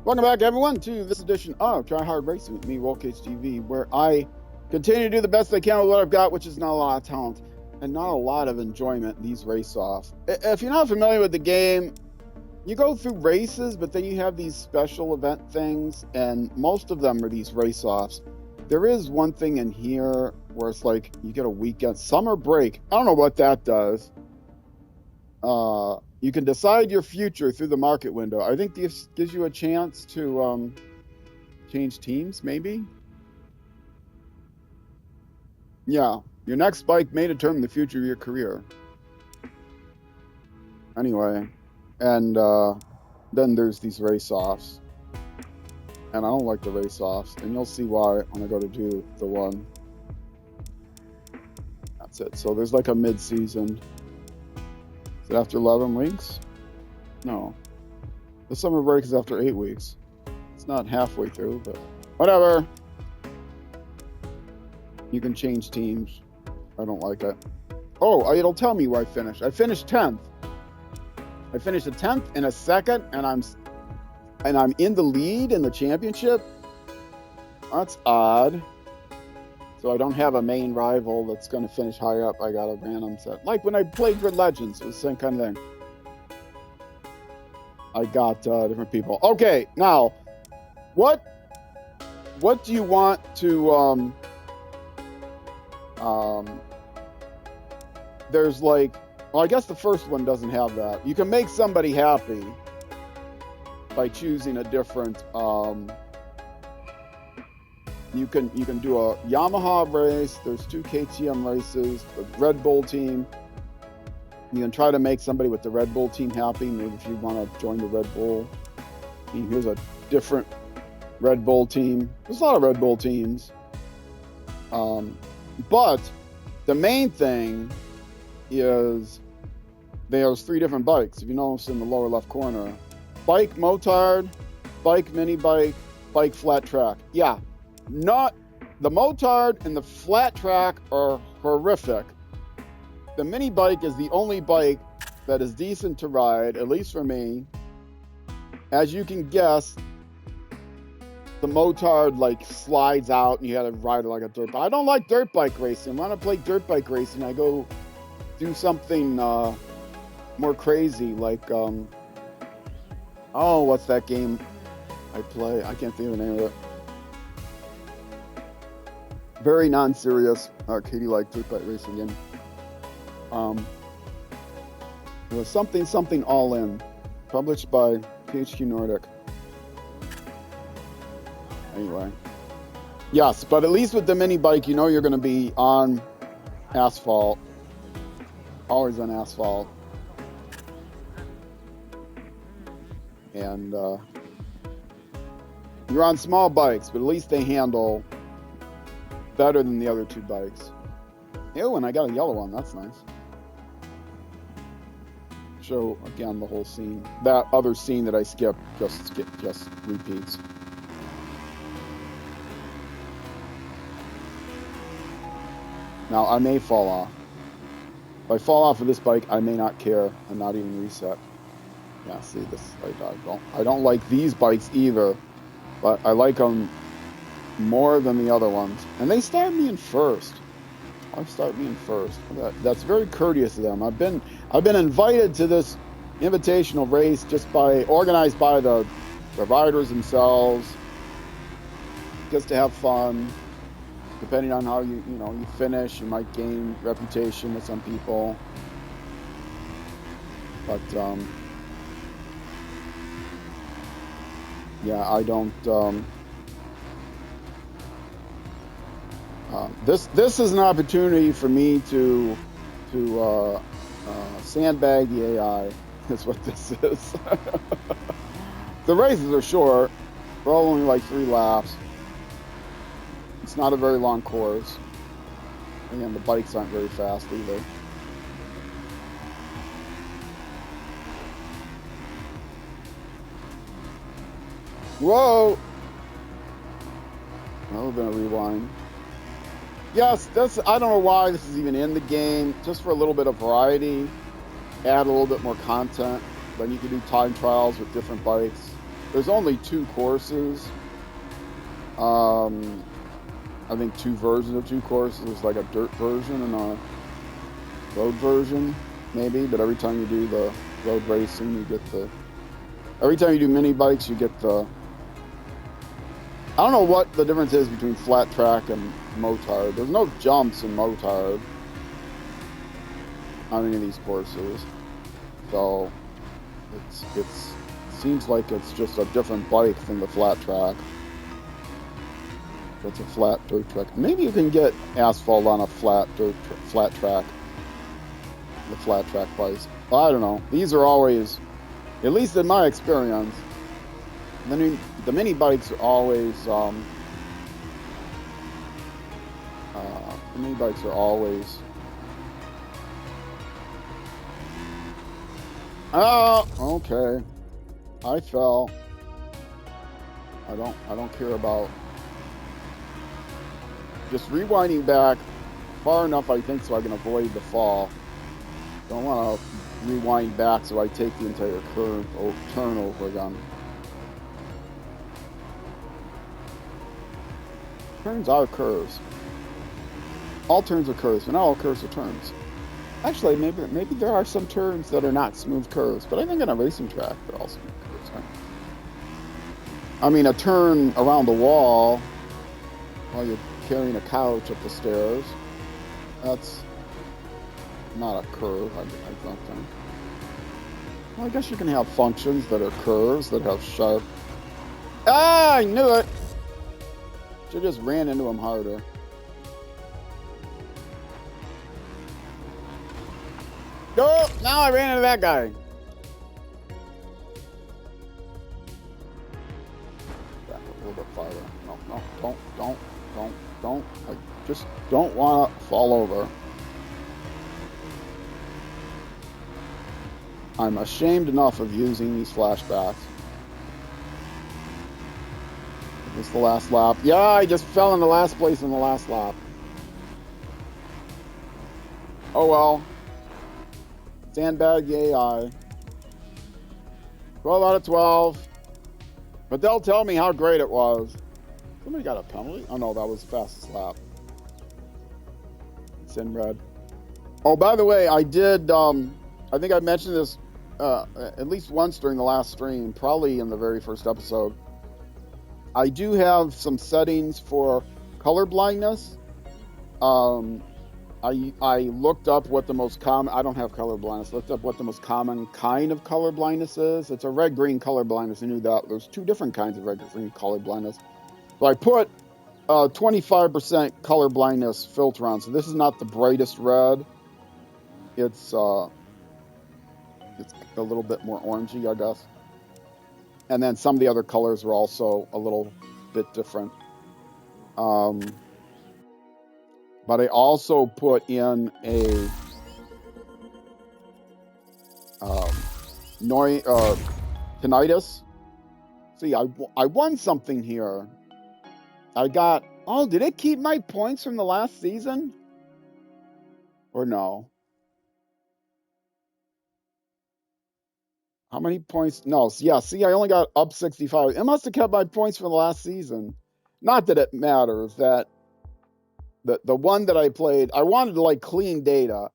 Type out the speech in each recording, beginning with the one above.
Welcome back, everyone, to this edition of Try Hard Racing with me, Rollcage TV, where I continue to do the best I can with what I've got, which is not a lot of talent and not a lot of enjoyment in these race-offs. If you're not familiar with the game, you go through races, but then you have these special event things, and most of them are these race-offs. There is one thing in here where it's like you get a weekend summer break. I don't know what that does. You can decide your future through the market window. I think this gives you a chance to change teams, maybe. Yeah, your next bike may determine the future of your career. Anyway, and then there's these race-offs. And I don't like the race-offs, and you'll see why when I go to do the one. That's it. So there's like a mid-season. Is it after 11 weeks? No. The summer break is after 8 weeks. It's not halfway through, but whatever. You can change teams. I don't like it. Oh, it'll tell me where I finished. I finished 10th. I finished a 10th and a second, and I'm in the lead in the championship. That's odd. So I don't have a main rival that's going to finish high up. I got a random set. Like when I played Grid Legends, it was the same kind of thing. I got different people. Okay, now, what do you want to, there's like, well, I guess the first one doesn't have that. You can make somebody happy by choosing a different, you can do a Yamaha race. There's 2 KTM races, the Red Bull team. You can try to make somebody with the Red Bull team happy. Maybe if you want to join the Red Bull team, here's a different Red Bull team. There's a lot of Red Bull teams. But the main thing is there's 3 different bikes. If you notice in the lower left corner, bike motard, bike mini bike, bike flat track. Yeah, not the motard and the flat track are horrific. The mini bike is the only bike that is decent to ride, at least for me. As you can guess, the motard like slides out and you gotta ride it like a dirt bike. I don't like dirt bike racing. When I play dirt bike racing, I go do something more crazy, like oh, what's that game I play? I can't think of the name of it. Very non-serious arcade-like dirt bike racing game. It was something all in, published by PHQ Nordic. Anyway, yes, but at least with the mini bike, you know you're going to be on asphalt, always on asphalt, and you're on small bikes, but at least they handle better than the other 2 bikes. Ew, and I got a yellow one. That's nice. Show again the whole scene. That other scene that I skipped just repeats. Now I may fall off. If I fall off of this bike, I may not care and not even reset. Yeah, see this? I don't like these bikes either, but I like them more than the other ones. And they start me in first. I'll start me in first. That's very courteous of them. I've been invited to this invitational race organized by the riders themselves, just to have fun. Depending on how you finish, you might gain reputation with some people. But yeah, I don't. This is an opportunity for me to sandbag the AI. Is what this is. The races are short. They're all only like 3 laps. It's not a very long course. And the bikes aren't very fast either. Whoa! A little bit of rewind. Yes, I don't know why this is even in the game. Just for a little bit of variety. Add a little bit more content. Then you can do time trials with different bikes. there's only 2 courses. I think 2 versions of 2 courses. There's like a dirt version and a road version, maybe. But every time you do the road racing, you get the. Every time you do mini bikes, you get the. I don't know what the difference is between flat track and motard. There's no jumps in motard on any of these courses, so it seems like it's just a different bike than the flat track. It's a flat dirt track. Maybe you can get asphalt on a flat track. The flat track bikes. I don't know. These are always, at least in my experience, the mini bikes are always the mini bikes are always. Oh, okay. I fell. I don't care about. Just rewinding back far enough, I think, so I can avoid the fall. Don't want to rewind back so I take the entire turn over again. Turns are curves. All turns are curves, but not all curves are turns. Actually, maybe there are some turns that are not smooth curves, but I think on a racing track they're all smooth curves. Right? I mean, a turn around the wall while you're carrying a couch up the stairs, that's not a curve, I don't think. Well, I guess you can have functions that are curves that have sharp. Ah, I knew it! Should just ran into him harder. Oh, now I ran into that guy. Back a little bit farther. No, don't. I just don't want to fall over. I'm ashamed enough of using these flashbacks. This is the last lap. Yeah, I just fell in the last place in the last lap. Oh well. Sandbag the AI. 12 out of 12. But they'll tell me how great it was. Somebody got a penalty? Oh no, that was fastest lap. It's in red. Oh, by the way, I did, I think I mentioned this at least once during the last stream, probably in the very first episode. I do have some settings for color blindness. I looked up what the most common, I don't have color blindness, looked up what the most common kind of color blindness is. It's a red-green color blindness. I knew that. There's 2 different kinds of red-green color blindness. So I put 25% color blindness filter on. So this is not the brightest red. It's a little bit more orangey, I guess. And then some of the other colors are also a little bit different. But I also put in a tinnitus. See, I won something here. I got, oh, did it keep my points from the last season? Or no? How many points? No, yeah, see, I only got up 65. It must have kept my points from the last season. Not that it matters, that the one that I played, I wanted to like clean data,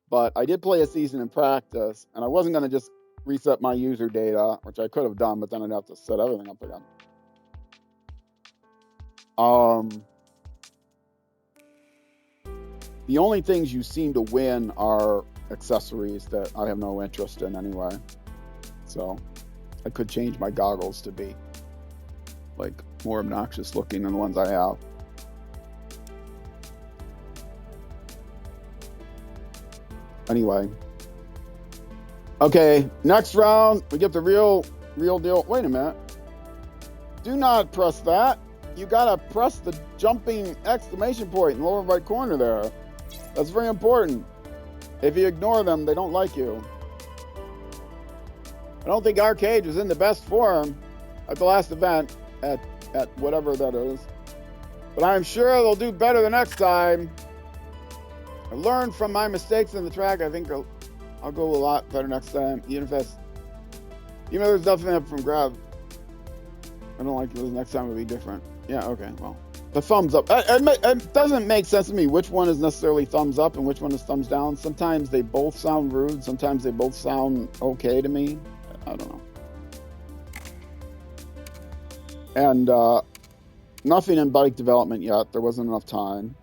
but I did play a season in practice, and I wasn't going to just reset my user data, which I could have done, but then I'd have to set everything up again. The only things you seem to win are accessories that I have no interest in anyway. So I could change my goggles to be like more obnoxious looking than the ones I have. Anyway. Okay, next round, we get the real deal. Wait a minute. Do not press that. You gotta press the jumping exclamation point in the lower right corner there. That's very important. If you ignore them, they don't like you. I don't think Arcade was in the best form at the last event, at whatever that is. But I'm sure they'll do better the next time. I learned from my mistakes in the track. I think I'll go a lot better next time, even if there's nothing up from grab. I don't like this. Next time will be different. Yeah, okay, well. The thumbs up. It doesn't make sense to me which one is necessarily thumbs up and which one is thumbs down. Sometimes they both sound rude. Sometimes they both sound okay to me. I don't know. And nothing in bike development yet. There wasn't enough time.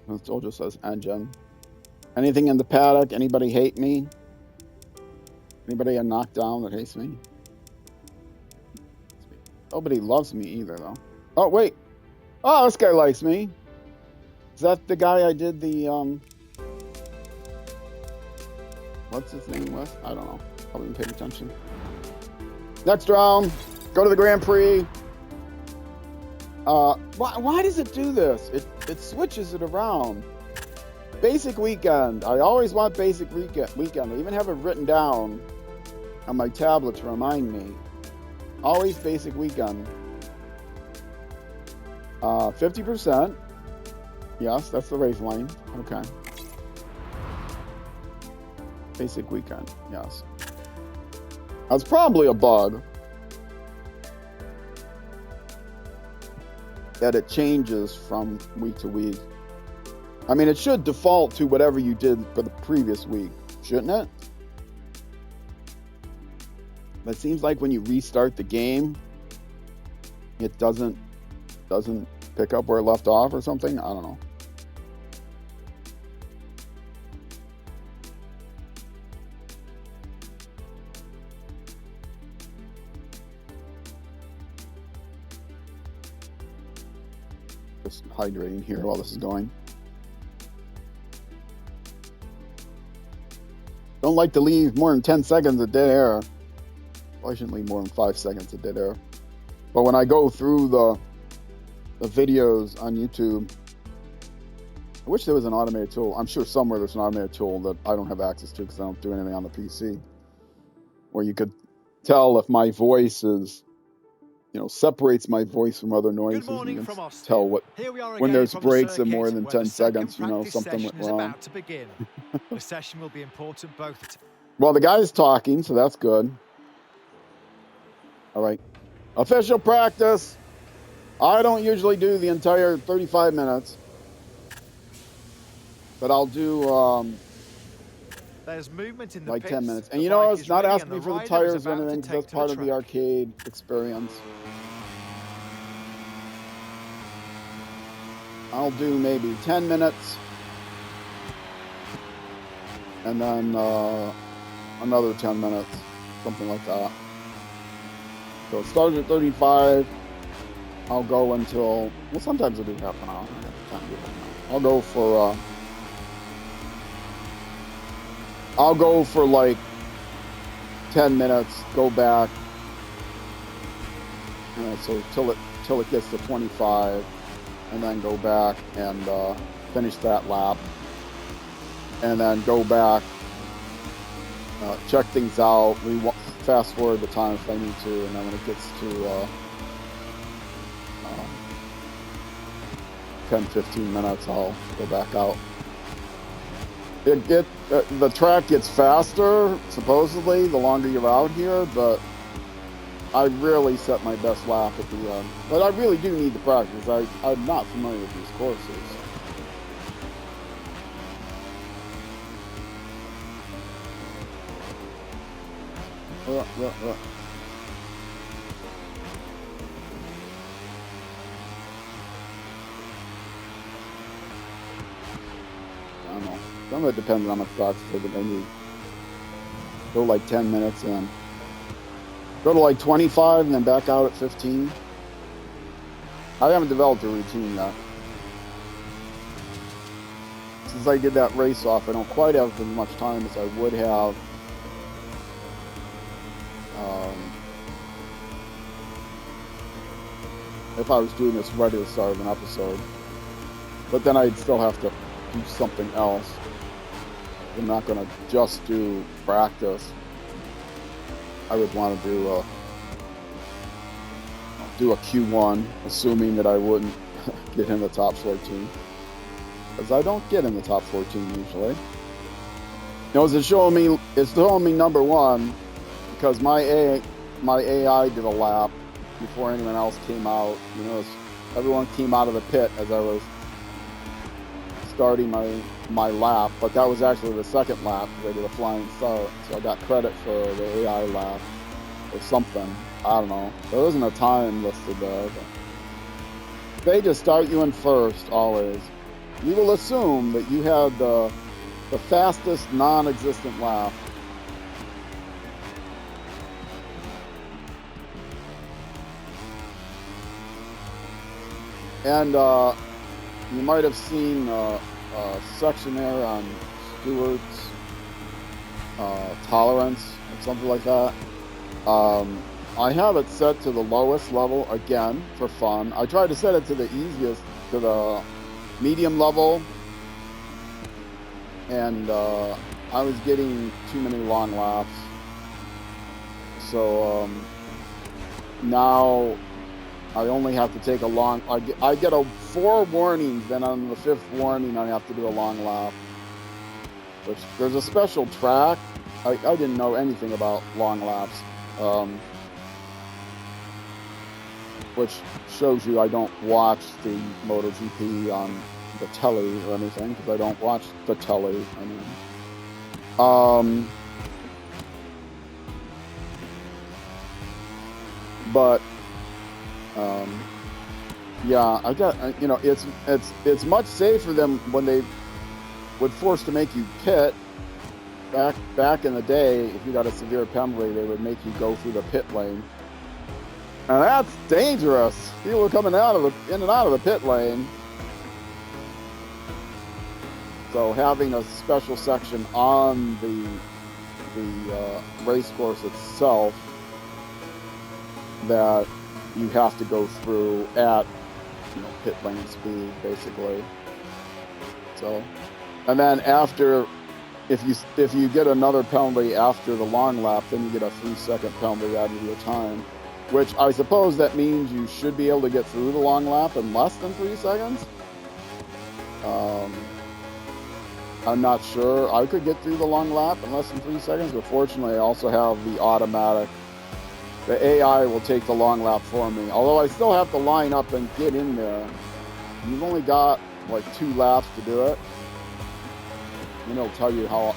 It still just says engine. Anything in the paddock? Anybody hate me? Anybody get knocked down that hates me? Nobody loves me either, though. Oh, wait. Oh, this guy likes me. Is that the guy I did the, what's his name with? I don't know. I wasn't paying attention. Next round. Go to the Grand Prix. Why does it do this? It switches it around. Basic weekend. I always want basic weekend. I even have it written down on my tablet to remind me. Always basic weekend. 50%. Yes, that's the race lane. Okay. Basic weekend. Yes. That's probably a bug. That it changes from week to week. I mean, it should default to whatever you did for the previous week, shouldn't it? But it seems like when you restart the game, it doesn't pick up where it left off or something. I don't know. Just hydrating here while this is going. Don't like to leave more than 10 seconds of dead air. Well, I shouldn't leave more than 5 seconds of dead air. But when I go through the videos on YouTube, I wish there was an automated tool. I'm sure somewhere there's an automated tool that I don't have access to because I don't do anything on the PC, where you could tell if my voice is, separates my voice from other noises. You can tell when there's breaks of more than 10 seconds, something went wrong. The session will be important both. Well, the guy's talking, so that's good. All right. Official practice. I don't usually do the entire 35 minutes, but I'll do there's movement in the like pits. 10 minutes. And it's not asking me for the tires or anything, because that's part of the arcade experience. I'll do maybe 10 minutes and then another 10 minutes, something like that. So it starts at 35. I'll go until, well, sometimes I'll do half an hour. I'll go for like 10 minutes, go back, so till it gets to 25, and then go back and finish that lap, and then go back, check things out, fast forward the time if I need to, and then when it gets to 10-15 minutes, I'll go back out. The track gets faster, supposedly, the longer you're out here, but I really set my best lap at the end. But I really do need the practice. I'm not familiar with these courses. I don't know. Some of it depends on how much practice I need. Go like 10 minutes and go to like 25 and then back out at 15. I haven't developed a routine yet. Since I did that race off, I don't quite have as much time as I would have. If I was doing this right at the start of an episode. But then I'd still have to do something else. I'm not going to just do practice. I would want to do a Q1, assuming that I wouldn't get in the top 14. Because I don't get in the top 14 usually. It's showing me number one, because my my AI did a lap before anyone else came out. You know, everyone came out of the pit as I was starting my lap, but that was actually the second lap because I did a flying start, so I got credit for the AI lap or something. I don't know. There isn't a time listed there, but they just start you in first always. You will assume that you had the fastest non-existent lap. And you might have seen a section there on Stewart's tolerance or something like that. I have it set to the lowest level again for fun. I tried to set it to the easiest, to the medium level, and I was getting too many long laps. So now I only have to take a long, I get 4 warnings, then on the 5th warning I have to do a long lap. Which, there's a special track. I didn't know anything about long laps. Which shows you I don't watch the MotoGP on the telly or anything, because I don't watch the telly. But yeah, I got, you know, it's much safer than when they would force to make you pit. Back in the day, if you got a severe penalty, they would make you go through the pit lane. And that's dangerous. People are coming in and out of the pit lane. So having a special section on the race course itself that you have to go through at, you know, pit lane speed, basically. So, and then after, if you get another penalty after the long lap, then you get a 3-second penalty added to your time, which I suppose that means you should be able to get through the long lap in less than 3 seconds. I'm not sure. I could get through the long lap in less than 3 seconds, but fortunately I also have the automatic. The AI will take the long lap for me, although I still have to line up and get in there. You've only got like 2 laps to do it. And it'll tell you how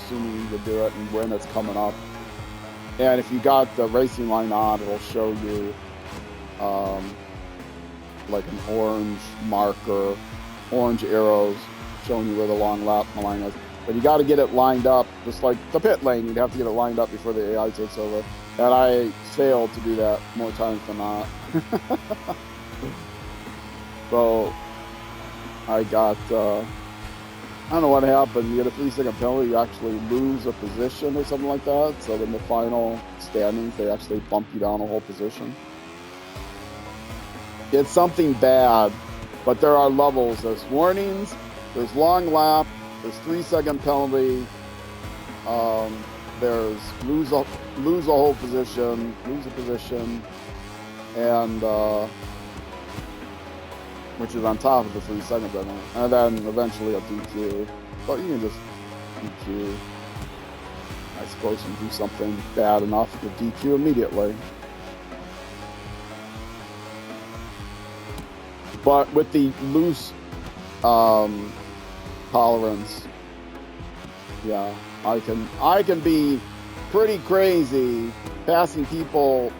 soon you need to do it and when it's coming up. And if you got the racing line on, it'll show you like an orange marker, orange arrows showing you where the long lap line is. But you got to get it lined up, just like the pit lane. You'd have to get it lined up before the AI takes over. And I failed to do that more times than not. So I got, I don't know what happened. You get a 3-second penalty, you actually lose a position or something like that. So in the final standings, they actually bump you down a whole position. It's something bad, but there are levels. There's warnings, there's long lap, there's 3-second penalty, there's lose a whole position, lose a position, and which is on top of the 3 seconds, I think. And then eventually a DQ. But you can just DQ. I suppose you do something bad enough to DQ immediately. But with the loose tolerance, yeah, I can be pretty crazy passing people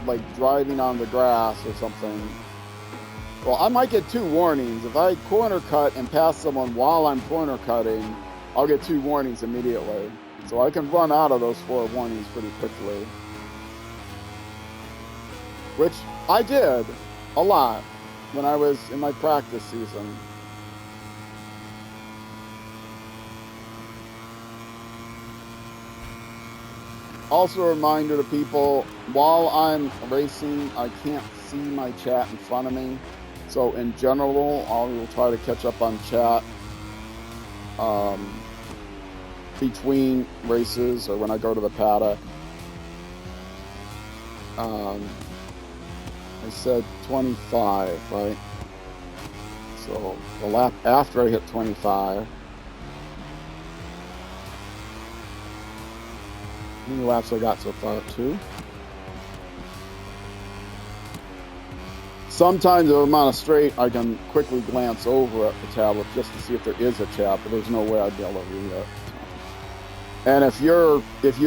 like driving on the grass or something. Well, I might get 2 warnings. If I corner cut and pass someone while I'm corner cutting, I'll get 2 warnings immediately. So I can run out of those 4 warnings pretty quickly. Which I did a lot when I was in my practice season. Also a reminder to people, while I'm racing, I can't see my chat in front of me. So in general, I will try to catch up on chat between races or when I go to the paddock. I said 25, right? So the lap after I hit 25. How many laps I got so far? 2? sometimes if I'm on a straight, I can quickly glance over at the tablet just to see if there is a chat, but there's no way I'd be able to read it. So. And if your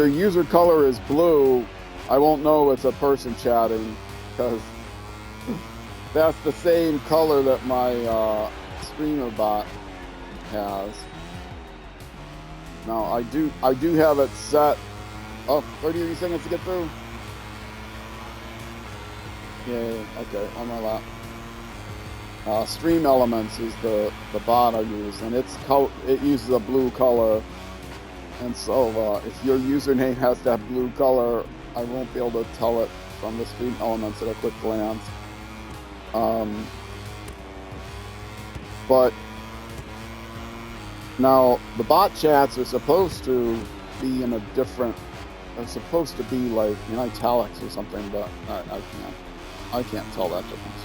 user color is blue, I won't know it's a person chatting because that's the same color that my streamer bot has. Now I do have it set. Oh, 30 seconds to get through. Yeah, okay, on my lap. Stream Elements is the bot I use, and it uses a blue color. And so if your username has that blue color, I won't be able to tell it from the Stream Elements at a quick glance. But now the bot chats are supposed to be in a different. They're supposed to be like in italics or something, but I can't tell that difference.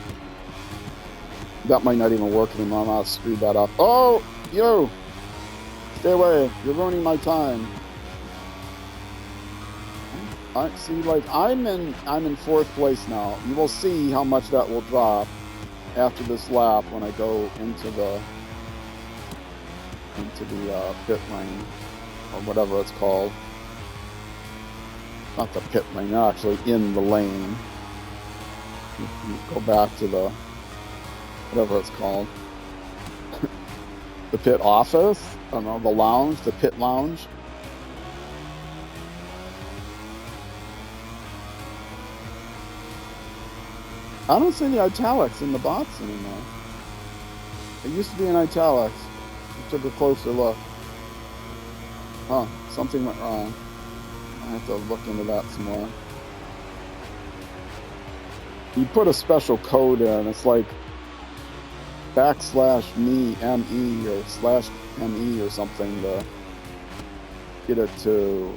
That might not even work anymore. I'll screw that up. Oh, you! Stay away! You're ruining my time. I see. Like I'm in 4th place now. You will see how much that will drop after this lap when I go into the pit lane or whatever it's called. Not the pit lane. They're actually in the lane. You go back to the whatever it's called. The pit office? I don't know, the lounge, the pit lounge. I don't see the italics in the bots anymore. It used to be in italics. I took a closer look. Huh, something went wrong. I have to look into that some more. You put a special code in, it's like /me, M-E, or /me or something to get it to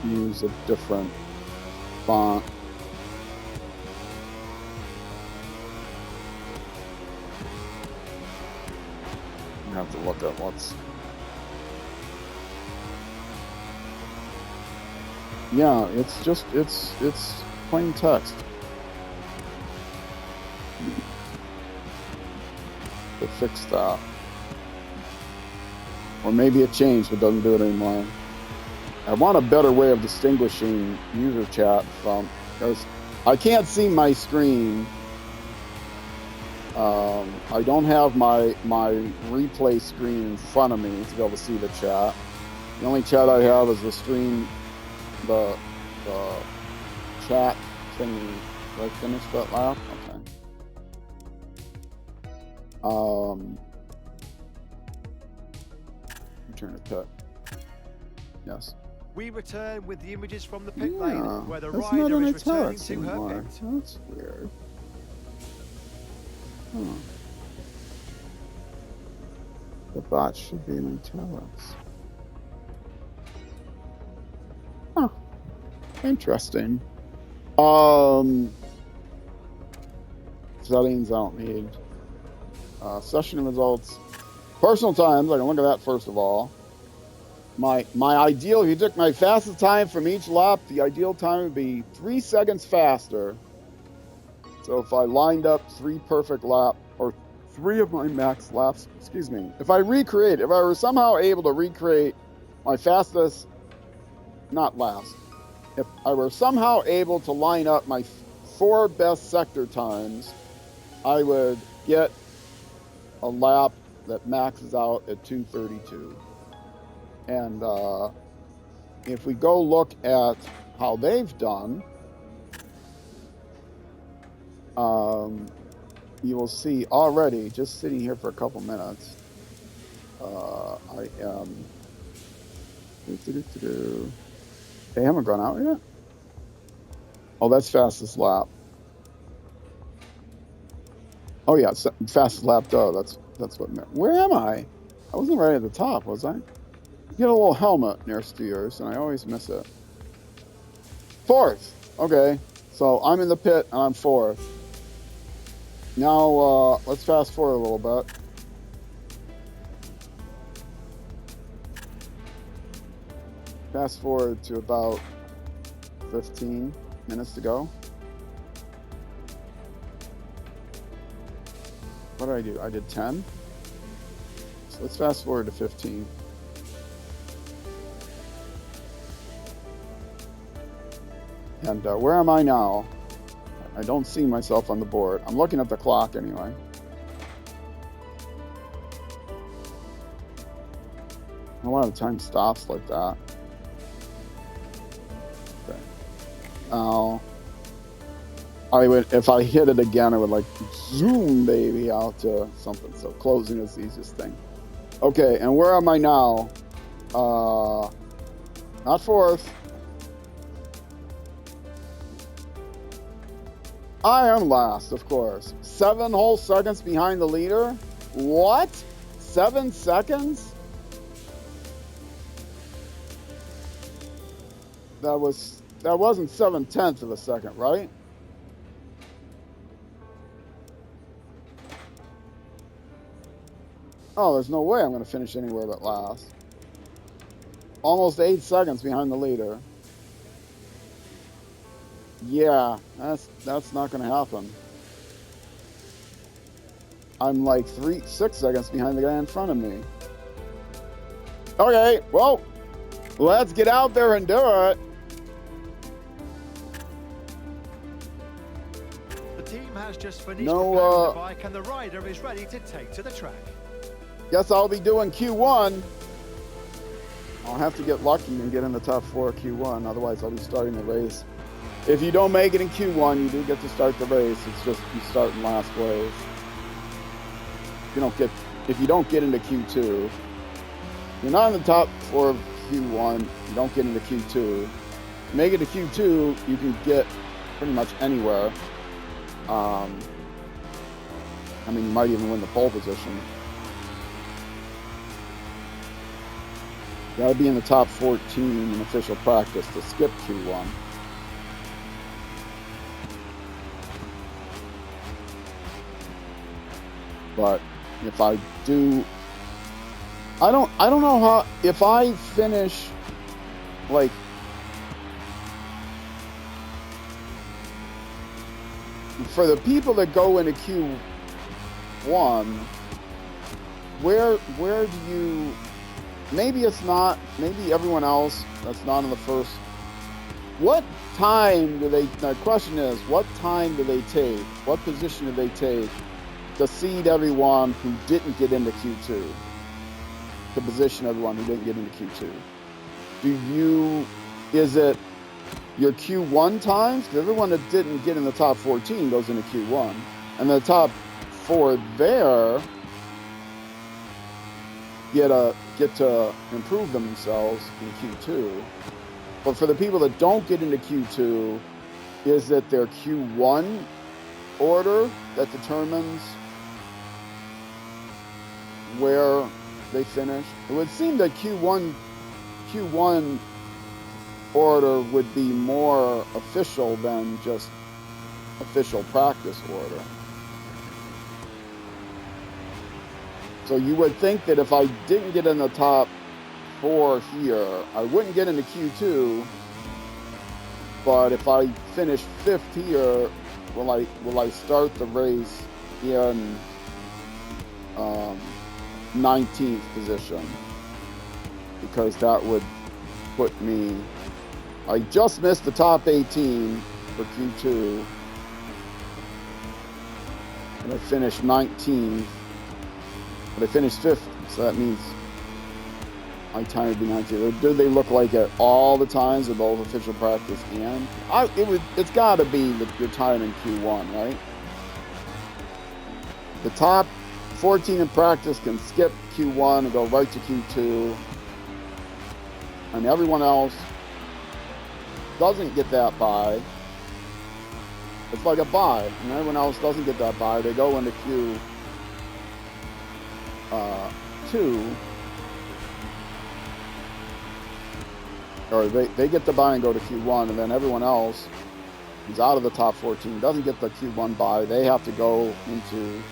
use a different font. You have to look at what's... Yeah, it's just, it's plain text. To fix that. Or maybe it changed but doesn't do it anymore. I want a better way of distinguishing user chat from, because I can't see my screen. I don't have my replay screen in front of me to be able to see the chat. The only chat I have is the stream, the chat thingy. Did I finish that lap? Okay. Return to pit. Yes. We return with the images from the pit lane where the that's rider not is returning to anymore. her pit. That's weird. Huh. The bot should be in italics. Huh. Interesting. Settings I don't need. Session results. Personal times, I can look at that first of all. My ideal, if you took my fastest time from each lap, the ideal time would be 3 seconds faster. So if I lined up 3 perfect laps, or 3 of my max laps, excuse me, if I were somehow able to recreate my fastest, not last, if I were somehow able to line up my 4 best sector times, I would get a lap that maxes out at 2:32. And if we go look at how they've done, you will see already, just sitting here for a couple minutes, I am... They haven't gone out yet? Oh, that's fastest lap. Oh yeah, fastest lap though. That's what meant. Where am I? I wasn't right at the top, was I? You get a little helmet next to yours, and I always miss it. 4th. Okay, so I'm in the pit, and I'm 4th. Now, let's fast forward a little bit. Fast forward to about 15 minutes to go. what did I do? I did 10. So let's fast forward to 15. And where am I now? I don't see myself on the board. I'm looking at the clock anyway. A lot of time stops like that. Okay. Now, I would, if I hit it again, I would like zoom baby out to something. So closing is the easiest thing. Okay, and where am I now? Not fourth. I am last, of course. 7 whole seconds behind the leader. What? 7 seconds? That wasn't 7/10 of a second, right? Oh, there's no way I'm going to finish anywhere but last. Almost 8 seconds behind the leader. Yeah, that's not going to happen. I'm like 6 seconds behind the guy in front of me. Okay, well, let's get out there and do it. The team has just finished preparing the bike and the rider is ready to take to the track. Guess I'll be doing Q1. I'll have to get lucky and get in the top 4 Q1, otherwise I'll be starting the race. If you don't make it in Q1, you do get to start the race. It's just you start in last place. If you don't get into Q2, you're not in the top 4 of Q1, you don't get into Q2. Make it to Q2, you can get pretty much anywhere. I mean, you might even win the pole position. You gotta be in the top 14 in official practice to skip Q1. But if I do, I don't know how, if I finish, like, for the people that go into Q1, where do you, maybe it's not, maybe everyone else that's not in the first, what time do they, the question is, what time do they take, what position do they take to seed everyone who didn't get into Q2, to position everyone who didn't get into Q2? Is it your Q1 times? Because everyone that didn't get in the top 14 goes into Q1. And the top 4 there get to improve themselves in Q2. But for the people that don't get into Q2, is it their Q1 order that determines where they finish? It would seem that Q1 order would be more official than just official practice order. So you would think that if I didn't get in the top 4 here, I wouldn't get into Q2, but if I finish 5th here, will I start the race in 19th position? Because that would put me, I just missed the top 18 for Q2, and I finished 19th, but I finished 5th, so that means my time would be 19th. Do they look like it all the times of both official practice and? It's got to be your time in Q1, right? The top 14 in practice can skip Q1 and go right to Q2, and everyone else doesn't get that bye. It's like a bye, and everyone else doesn't get that bye. They go into Q2, or they get the bye and go to Q1, and then everyone else who's out of the top 14 doesn't get the Q1 bye. They have to go into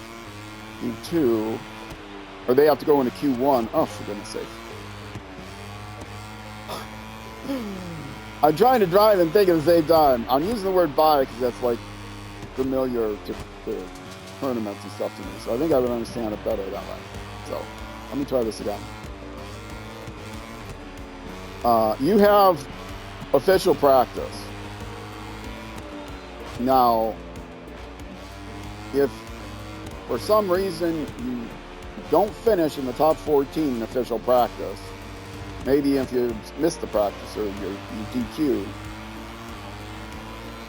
Q2, or they have to go into Q1. Oh, for goodness sake. I'm trying to drive and think at the same time. I'm using the word bye because that's like familiar to tournaments and stuff to me. So I think I would understand it better that way. So let me try this again. You have official practice. Now, if for some reason you don't finish in the top 14 in official practice, maybe if you miss the practice or you DQ,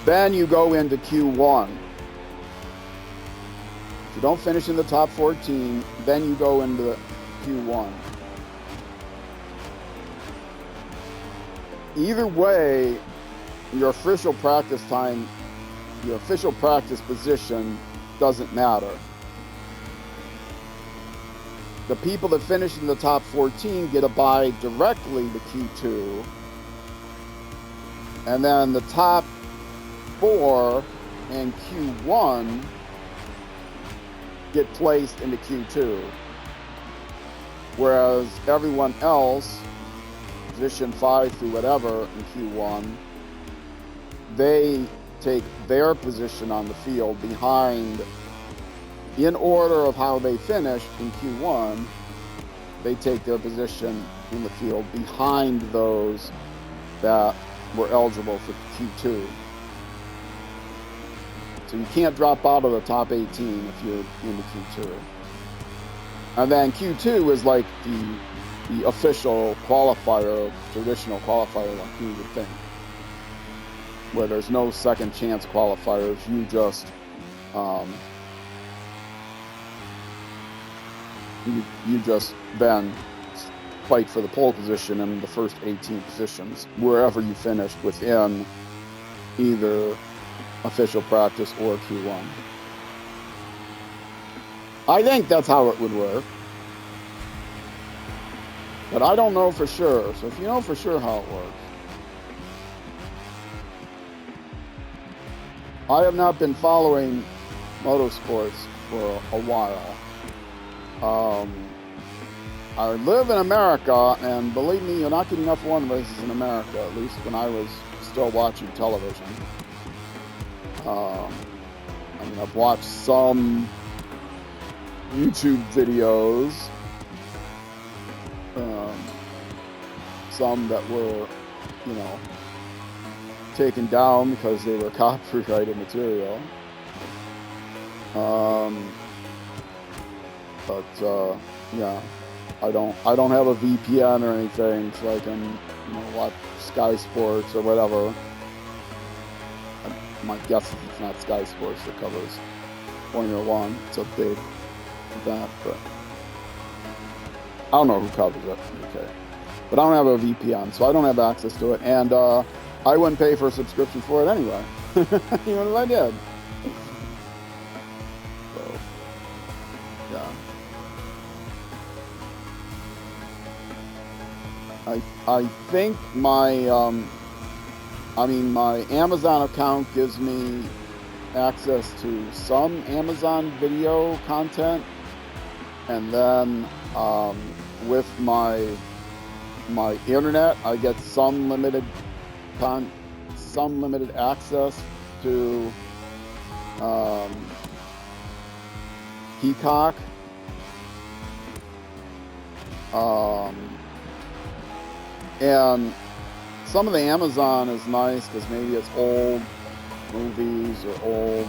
then you go into Q1. If you don't finish in the top 14, then you go into Q1. Either way, your official practice time, your official practice position doesn't matter. The people that finish in the top 14 get a bye directly to Q2. And then the top 4 and Q1 get placed into Q2. Whereas everyone else, position 5 through whatever in Q1, they take their position on the field behind, in order of how they finished in Q1, they take their position in the field behind those that were eligible for Q2. So you can't drop out of the top 18 if you're into Q2. And then Q2 is like the official qualifier, traditional qualifier, like you would think, where there's no second chance qualifiers. You just you just then fight for the pole position in the first 18 positions, wherever you finished within either official practice or Q1. I think that's how it would work, but I don't know for sure. So if you know for sure how it works. I have not been following motorsports for a while. I live in America, and believe me, you're not getting F1 races in America, at least when I was still watching television. I mean, I've watched some YouTube videos, some that were, you know, taken down because they were copyrighted material. Yeah, I don't have a VPN or anything, so I can, you know, watch Sky Sports or whatever. My guess is it's not Sky Sports that covers Formula One. It's a big event, but I don't know who covers it. Okay, but I don't have a VPN, so I don't have access to it, and I wouldn't pay for a subscription for it anyway, even if I did. So, yeah. I think my my Amazon account gives me access to some Amazon video content, and then with my internet, I get some limited access to Peacock. And some of the Amazon is nice because maybe it's old movies or old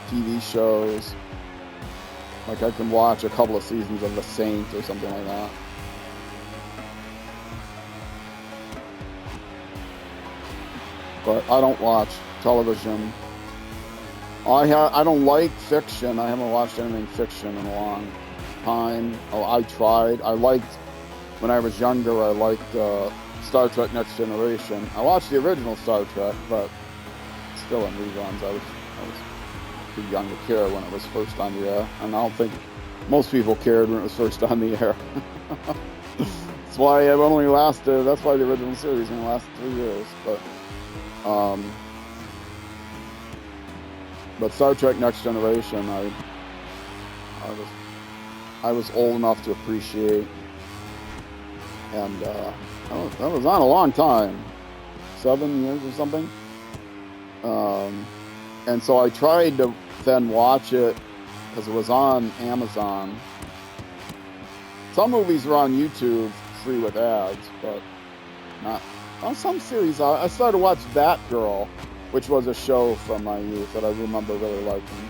TV shows. Like I can watch a couple of seasons of The Saint or something like that. But I don't watch television. I don't like fiction. I haven't watched anything fiction in a long time. Oh, I tried. I liked, when I was younger, I liked Star Trek Next Generation. I watched the original Star Trek, but still in reruns. I was too young to care when it was first on the air, and I don't think most people cared when it was first on the air. That's why it only lasted. That's why the original series only lasted 3 years. But Star Trek Next Generation, I was old enough to appreciate, and that was on a long time, 7 years or something. And so I tried to then watch it because it was on Amazon. Some movies are on YouTube free with ads, but not on some series. I started to watch That Girl, which was a show from my youth that I remember really liking.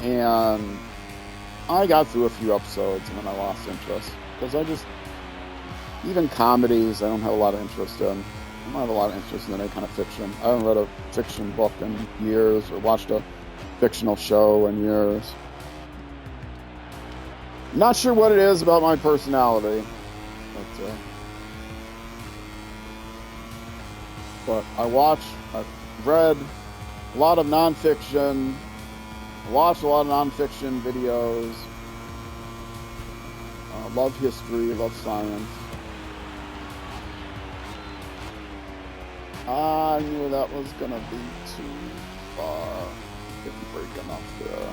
And I got through a few episodes and then I lost interest because even comedies, I don't have a lot of interest in. I don't have a lot of interest in any kind of fiction. I haven't read a fiction book in years or watched a fictional show in years. Not sure what it is about my personality, but I've read a lot of nonfiction. I watch a lot of nonfiction videos. Love history, love science. I knew that was gonna be too far. Didn't break enough there.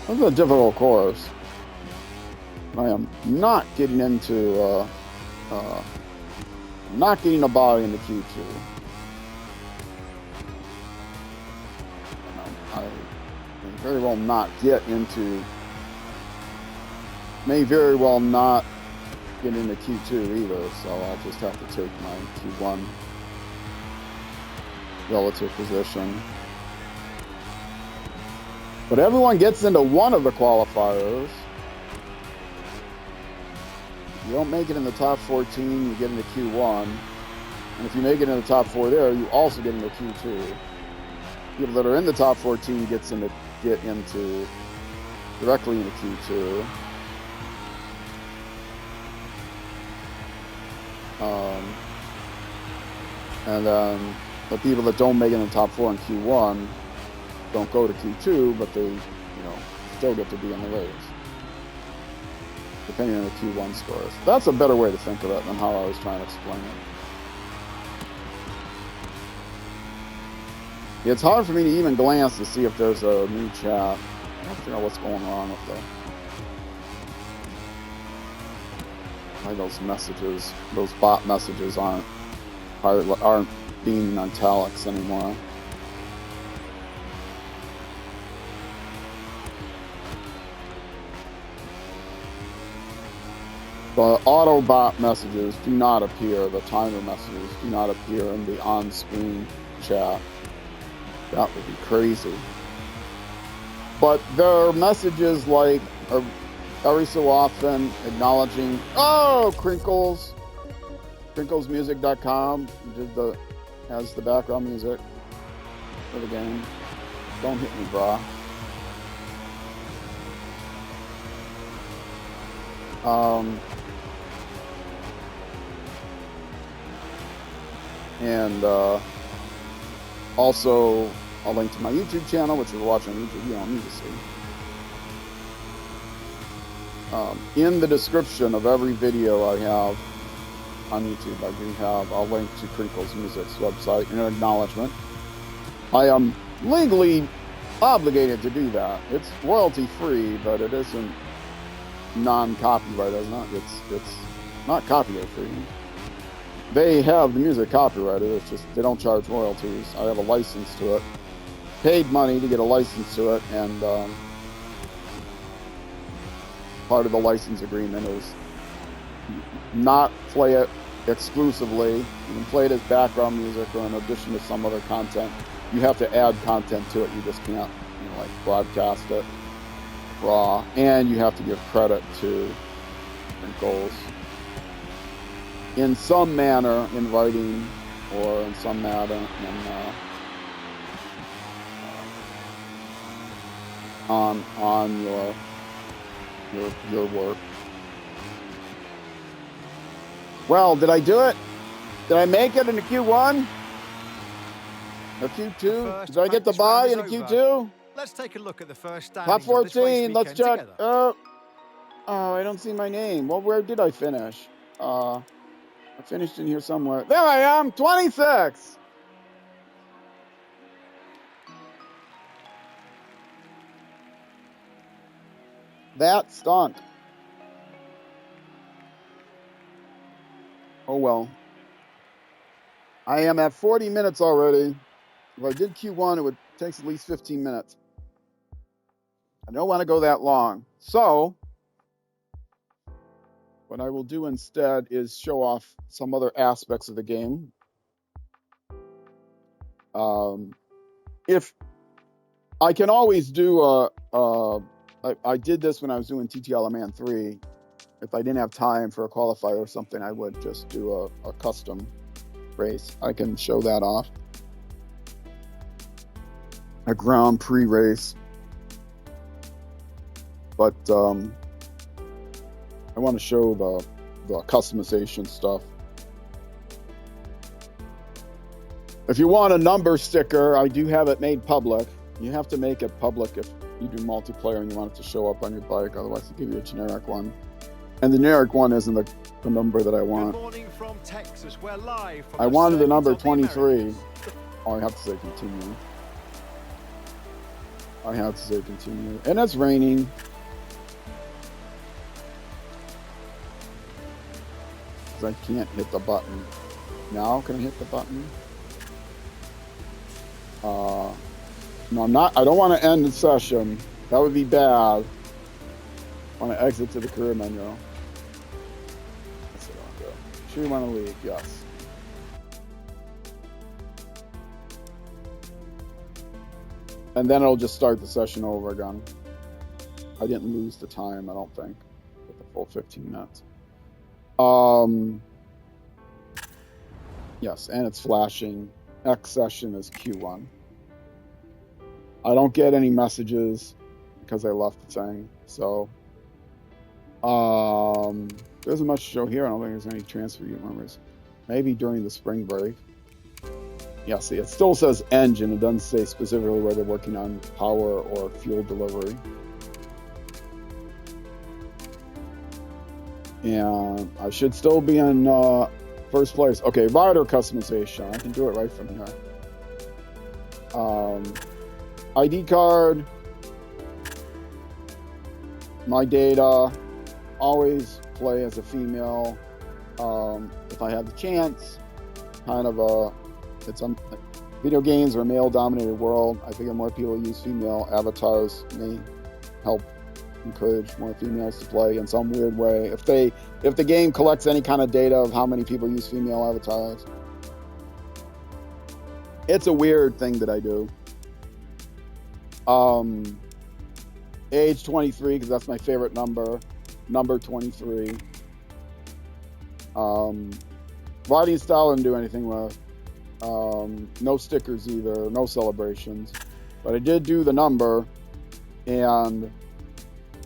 It was a difficult course. I am not getting into not getting a body into Q2. I may very well not get into Q2 either, so I'll just have to take my Q1 relative position. But everyone gets into one of the qualifiers. You don't make it in the top 14, you get into Q1. And if you make it in the top 4 there, you also get into Q2. People that are in the top 14 get into directly into Q2. And then the people that don't make it in the top 4 in Q1 don't go to Q2, but they, still get to be in the race, depending on the Q1 scores. That's a better way to think of it than how I was trying to explain it. It's hard for me to even glance to see if there's a new chat. I don't figure out what's going on with why those messages, those bot messages aren't being in italics anymore. The auto bot messages do not appear, the timer messages do not appear in the on-screen chat. That would be crazy. But there are messages like every so often acknowledging, Crinkles, crinklesmusic.com has the background music for the game. Don't hit me, brah. And also a link to my YouTube channel, which if you're watching on YouTube, you don't need to see. In the description of every video I have on YouTube, I do have a link to Crinkles Music's website and an acknowledgement. I am legally obligated to do that. It's royalty free, but it isn't non-copyright. It's not copyright free. They have the music copyrighted. It's just they don't charge royalties. I have a license to it. Paid money to get a license to it, and part of the license agreement is not play it exclusively. You can play it as background music or in addition to some other content. You have to add content to it. You just can't, like broadcast it raw. And you have to give credit to Crinkles in some manner in writing or in some manner on your work. Well, did I do it? Did I make it into Q1? Or Q2? Did I get the bye into Q2? Let's take a look at the first Top 14, let's check. Oh, I don't see my name. Well, where did I finish? I finished in here somewhere. There I am, 26. That stunk. Oh well. I am at 40 minutes already. if I did Q1, it would take at least 15 minutes. I don't want to go that long. So what I will do instead is show off some other aspects of the game. If I can always do I did this when I was doing TTL Man 3. If I didn't have time for a qualifier or something, I would just do a custom race. I can show that off. A Grand Prix race. But I want to show the customization stuff. If you want a number sticker, I do have it made public. You have to make it public if you do multiplayer and you want it to show up on your bike. Otherwise, they'll give you a generic one. And the generic one isn't the number that I want. Good morning from Texas. We're live from I wanted the number of the 23. Oh, I have to say continue. I have to say continue. And it's raining. I can't hit the button. Now can I hit the button? No, I'm not. I don't want to end the session. That would be bad. I want to exit to the career menu. That's what I want to do. Sure you want to leave? Yes. And then it'll just start the session over again. I didn't lose the time, I don't think, with the full 15 minutes. Yes, and it's flashing. X session is Q1. I don't get any messages because I left the thing. So, there isn't much to show here. I don't think there's any transfer unit numbers. Maybe during the spring break. Yeah, see, it still says engine. It doesn't say specifically where they're working on power or fuel delivery. And I should still be in first place. Okay, rider customization. I can do it right from here. ID card. My data. Always play as a female. If I have the chance. Kind of video games are a male-dominated world. I figure more people use female avatars may help encourage more females to play in some weird way. If the game collects any kind of data of how many people use female avatars, it's a weird thing that I do. Age 23 because that's my favorite number. Number 23. Riding style I didn't do anything with. No stickers either. No celebrations. But I did do the number, and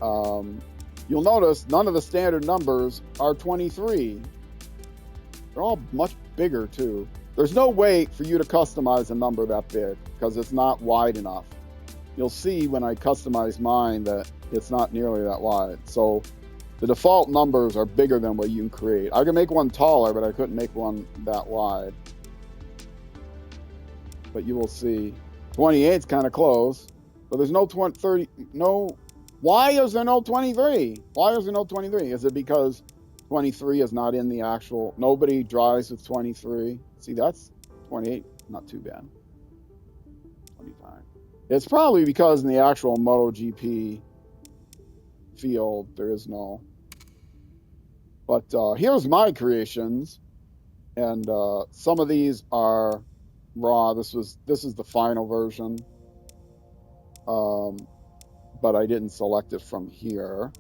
you'll notice none of the standard numbers are 23. They're all much bigger too. There's no way for you to customize a number that big because it's not wide enough. You'll see when I customize mine that it's not nearly that wide. So the default numbers are bigger than what you can create. I can make one taller, but I couldn't make one that wide. But you will see 28's kind of close, but there's no 30. No. Why is there no 23? Why is there no 23? Is it because 23 is not in the actual? Nobody drives with 23. See, that's 28. Not too bad. 25. It's probably because in the actual MotoGP field there is no. But here's my creations, and some of these are raw. This is the final version, but I didn't select it from here.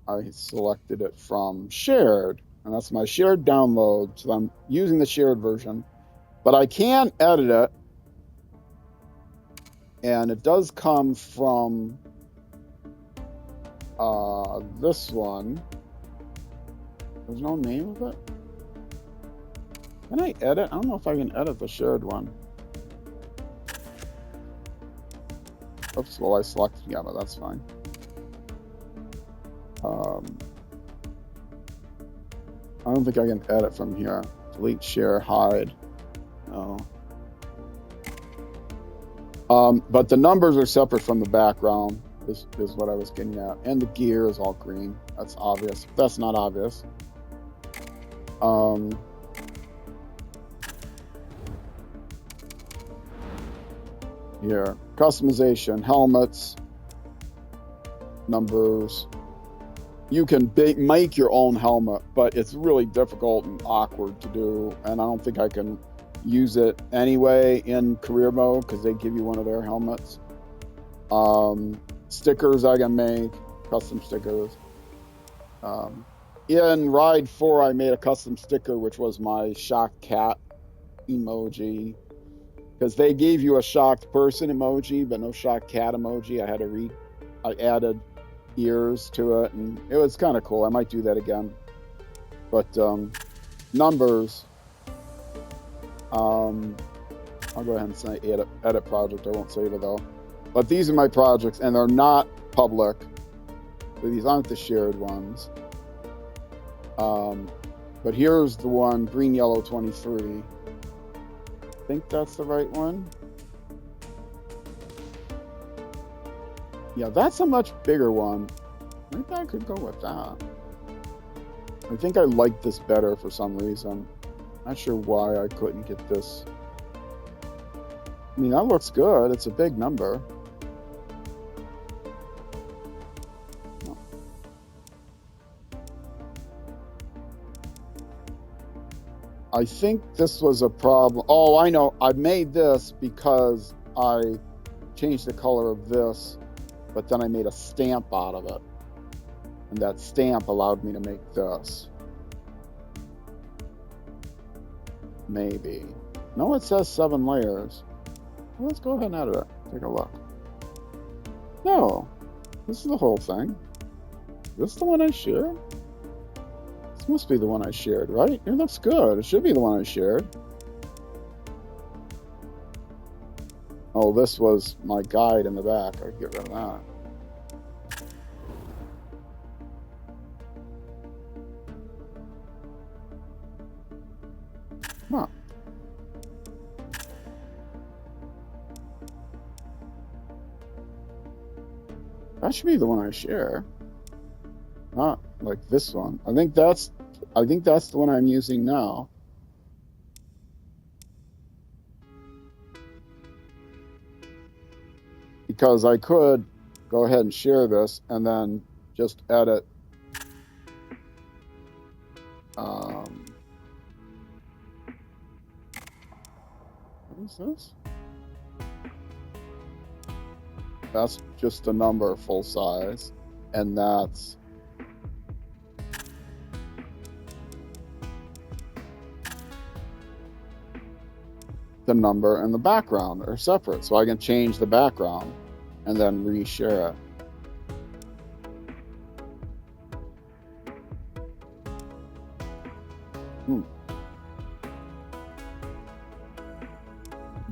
I selected it from shared, and that's my shared download, so I'm using the shared version, but I can edit it, and it does come from this one. There's no name of it. Can I edit? I don't know if I can edit the shared one. Oops, well I selected, yeah, but that's fine. I don't think I can edit from here. Delete, share, hide. No. But the numbers are separate from the background, is what I was getting at. And the gear is all green. That's obvious. That's not obvious. here. Customization, helmets, numbers. You can make your own helmet, but it's really difficult and awkward to do, and I don't think I can use it anyway in career mode because they give you one of their helmets. Stickers I can make, custom stickers. In Ride 4, I made a custom sticker, which was my shocked cat emoji, because they gave you a shocked person emoji, but no shocked cat emoji. I added ears to it, and it was kind of cool. I might do that again. But numbers, I'll go ahead and say edit project. I won't save it though. But these are my projects, and they're not public. So these aren't the shared ones. But here's the one, green, yellow 23. I think that's the right one. Yeah, that's a much bigger one. Maybe I could go with that. I think I like this better for some reason. Not sure why I couldn't get this. I mean, that looks good. It's a big number. No. I think this was a problem. Oh, I know. I made this because I changed the color of this, but then I made a stamp out of it. And that stamp allowed me to make this. Maybe. No, it says 7 layers. Well, let's go ahead and edit it. Take a look. No, this is the whole thing. Is this the one I shared? This must be the one I shared, right? It looks good. It should be the one I shared. Oh, this was my guide in the back. I'd get rid of that. Huh. That should be the one I share. Not like this one. I think that's the one I'm using now. Because I could go ahead and share this and then just edit what is this? That's just a number full size, and that's the number and the background are separate, so I can change the background and then reshare it.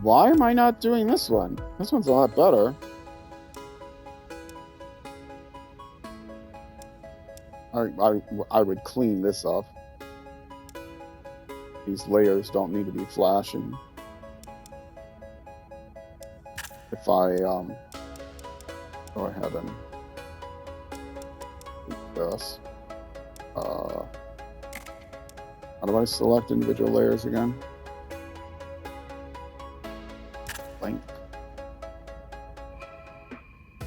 Why am I not doing this one? This one's a lot better. I would clean this up. These layers don't need to be flashing. If I go ahead and do this. How do I select individual layers again? Link.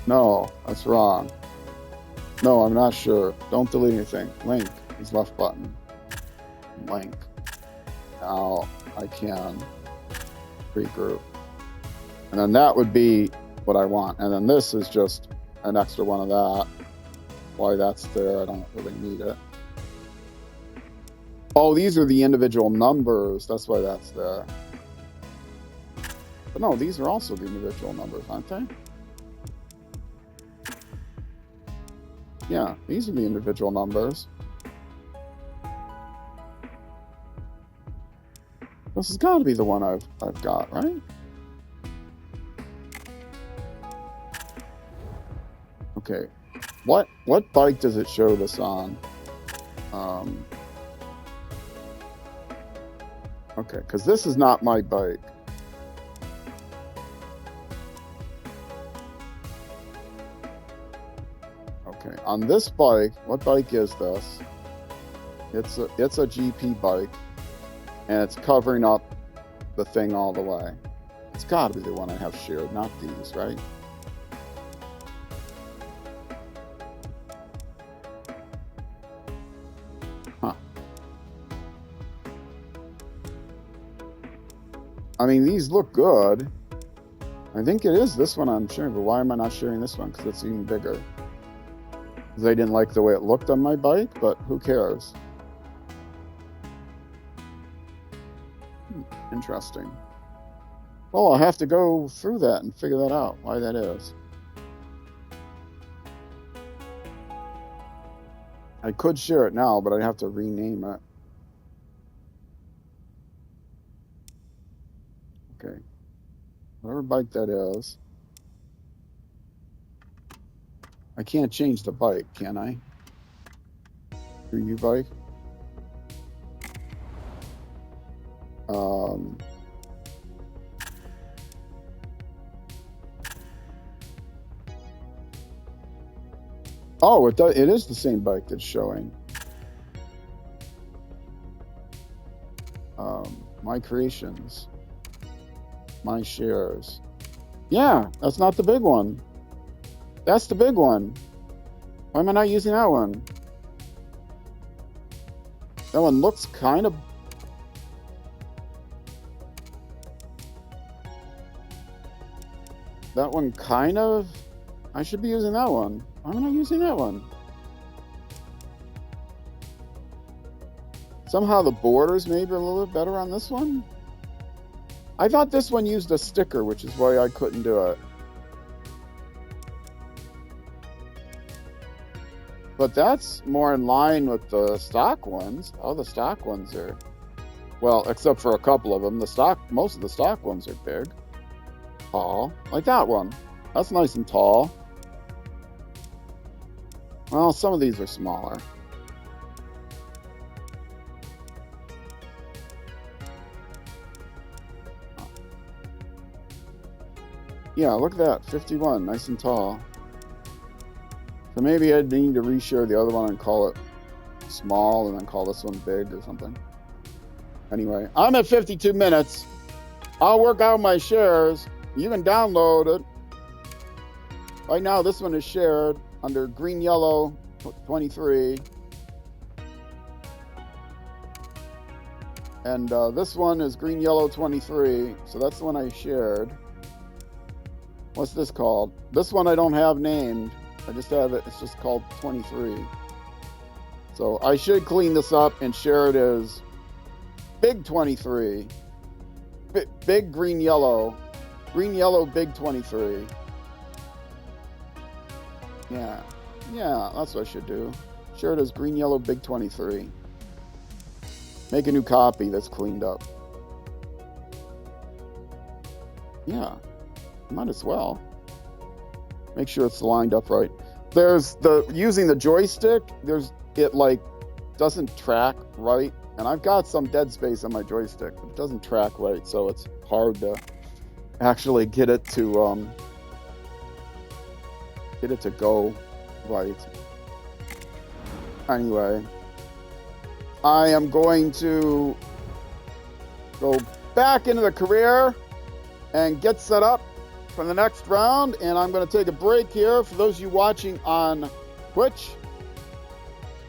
No, that's wrong. No, I'm not sure. Don't delete anything. Link is left button. Link. Now I can regroup. And then that would be what I want. And then this is just an extra one of that. Why that's there, I don't really need it. Oh, these are the individual numbers. That's why that's there. But no, these are also the individual numbers, aren't they? Yeah, these are the individual numbers. This has got to be the one I've got, right? Okay, what bike does it show this on? Okay, because this is not my bike. Okay, on this bike, what bike is this? It's a GP bike, and it's covering up the thing all the way. It's got to be the one I have shared, not these, right? Huh. I mean, these look good. I think it is this one I'm sharing, but why am I not sharing this one? Because it's even bigger. Because I didn't like the way it looked on my bike, but who cares? Interesting. Well, I'll have to go through that and figure that out, why that is. I could share it now, but I'd have to rename it. Okay. Whatever bike that is. I can't change the bike, can I? For you bike? Oh, it is the same bike that's showing. My creations. My shares. Yeah, that's not the big one. That's the big one. Why am I not using that one? That one looks kind of... That one kind of... I should be using that one. Why am I not using that one? Somehow the borders maybe are a little bit better on this one. I thought this one used a sticker, which is why I couldn't do it. But that's more in line with the stock ones. All the stock ones are, well, except for a couple of them. Most of the stock ones are big, tall, like that one. That's nice and tall. Well, some of these are smaller. Yeah, look at that, 51, nice and tall. So maybe I'd need to reshare the other one and call it small and then call this one big or something. Anyway, I'm at 52 minutes. I'll work out my shares. You can download it. Right now, this one is shared under green, yellow, 23. And this one is green, yellow, 23. So that's the one I shared. What's this called? This one I don't have named. I just have it. It's just called 23. So I should clean this up and share it as big 23. Big green, yellow. Green, yellow, big 23. Yeah, that's what I should do. Share it as green, yellow, big 23. Make a new copy that's cleaned up. Yeah, might as well. Make sure it's lined up right. There's using the joystick, it like doesn't track right. And I've got some dead space on my joystick, but it doesn't track right, so it's hard to actually get it to go right. Anyway, I am going to go back into the career and get set up for the next round, and I'm going to take a break here. For those of you watching on Twitch,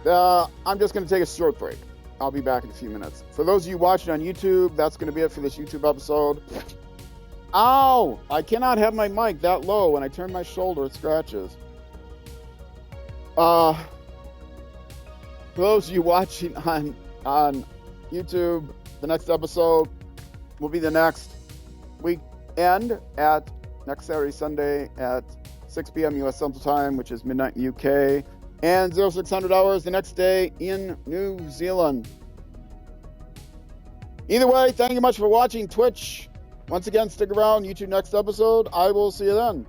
I'm just going to take a short break. I'll be back in a few minutes. For those of you watching on YouTube, that's going to be it for this YouTube episode. Ow! I cannot have my mic that low. When I turn my shoulder, it scratches. For those of you watching on YouTube, the next episode will be the next weekend at next Saturday, Sunday at 6 p.m. U.S. Central Time, which is midnight in UK, and 0600 hours the next day in New Zealand. Either way, thank you much for watching Twitch. Once again, stick around. YouTube next episode. I will see you then.